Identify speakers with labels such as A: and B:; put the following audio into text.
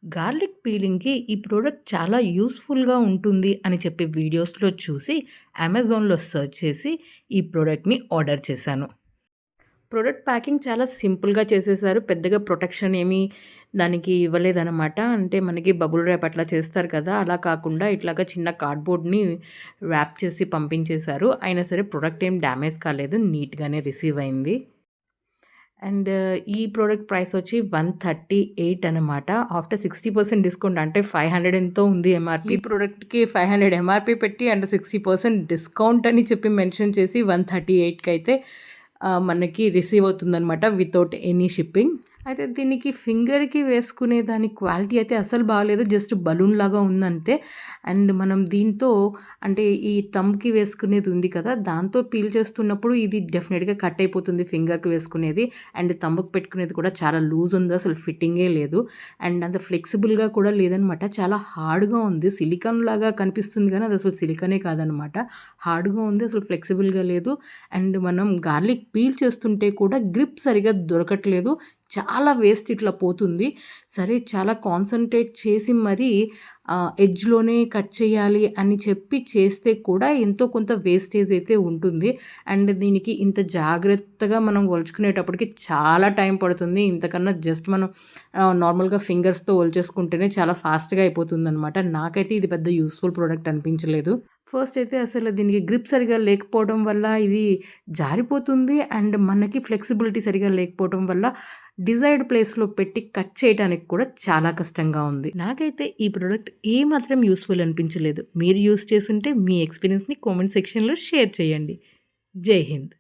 A: Garlic పీలింగ్‌కి ఈ product చాలా యూజ్‌ఫుల్‌గా ఉంటుంది అని చెప్పి వీడియోస్‌లో చూసి అమెజాన్‌లో సెర్చ్ చేసి ఈ ప్రొడక్ట్‌ని ఆర్డర్ చేశాను. ప్రొడక్ట్ ప్యాకింగ్ చాలా సింపుల్‌గా చేసేసారు. పెద్దగా ప్రొటెక్షన్ ఏమీ దానికి ఇవ్వలేదనమాట. అంటే మనకి బబుల్ ర్యాప్ అట్లా చేస్తారు కదా! అలా కాకుండా ఇట్లాగా చిన్న కార్డ్‌బోర్డ్‌ని ర్యాప్ చేసి పంపించేశారు. అయినా సరే ప్రొడక్ట్ ఏం డ్యామేజ్ కాలేదు. నీట్‌గానే రిసీవ్ అయింది. అండ్ ఈ ప్రోడక్ట్ ప్రైస్ వచ్చి 138 అనమాట. ఆఫ్టర్ 60% డిస్కౌంట్ అంటే 500 ఎంతో ఉంది ఎంఆర్‌పీ. ఈ ప్రోడక్ట్‌కి 500 ఎంఆర్‌పీ పెట్టి అండ్ 60% డిస్కౌంట్ అని చెప్పి మెన్షన్ చేసి 138కి మనకి రిసీవ్ అవుతుందనమాట వితౌట్ ఎనీ షిప్పింగ్. అయితే దీనికి ఫింగర్‌కి వేసుకునే దాని క్వాలిటీ అయితే అస్సలు బాలేదు. జస్ట్ బలూన్ లాగా ఉందంతే. అండ్ మనం దీంతో అంటే ఈ థంబ్‌కి వేసుకునేది ఉంది కదా! దాంతో పీల్ చేస్తున్నప్పుడు ఇది డెఫినిట్‌గా కట్ అయిపోతుంది ఫింగర్‌కి వేసుకునేది. అండ్ థంబ్‌కి పెట్టుకునేది కూడా చాలా లూజ్ ఉంది. అసలు ఫిట్టింగే లేదు. అండ్ అంత ఫ్లెక్సిబుల్‌గా కూడా లేదనమాట. చాలా హార్డ్‌గా ఉంది. సిలికాన్ లాగా కనిపిస్తుంది కానీ అది అసలు సిలికానే కాదనమాట. హార్డ్‌గా ఉంది. అసలు ఫ్లెక్సిబుల్‌గా లేదు. అండ్ మనం గార్లిక్ పీల్ చేస్తుంటే కూడా గ్రిప్ సరిగ్గా దొరకట్లేదు. చాలా వేస్ట్ ఇట్లా పోతుంది. సరే చాలా కాన్సంట్రేట్ చేసి మరీ ఎడ్జ్‌లోనే కట్ చేయాలి అని చెప్పి చేస్తే కూడా ఎంతో కొంత వేస్టేజ్ అయితే ఉంటుంది. అండ్ దీనికి ఇంత జాగ్రత్తగా మనం ఒలుచుకునేటప్పటికి చాలా టైం పడుతుంది. ఇంతకన్నా జస్ట్ మనం నార్మల్‌గా ఫింగర్స్‌తో ఒలిచేసుకుంటేనే చాలా ఫాస్ట్‌గా అయిపోతుందనమాట. నాకైతే ఇది పెద్ద యూజ్‌ఫుల్ ప్రొడక్ట్ అనిపించలేదు. ఫస్ట్ అయితే అసలు దీనికి గ్రిప్ సరిగ్గా లేకపోవడం వల్ల ఇది జారిపోతుంది. అండ్ మనకి ఫ్లెక్సిబిలిటీ సరిగ్గా లేకపోవడం వల్ల డిజైర్డ్ ప్లేస్‌లో పెట్టి కట్ చేయటానికి కూడా చాలా కష్టంగా ఉంది. నాకైతే ఈ ప్రొడక్ట్ ఏమాత్రం యూజ్‌ఫుల్ అనిపించలేదు. మీరు యూజ్ చేసుంటే మీ ఎక్స్‌పీరియన్స్‌ని కామెంట్ సెక్షన్‌లో షేర్ చేయండి. జై హింద్.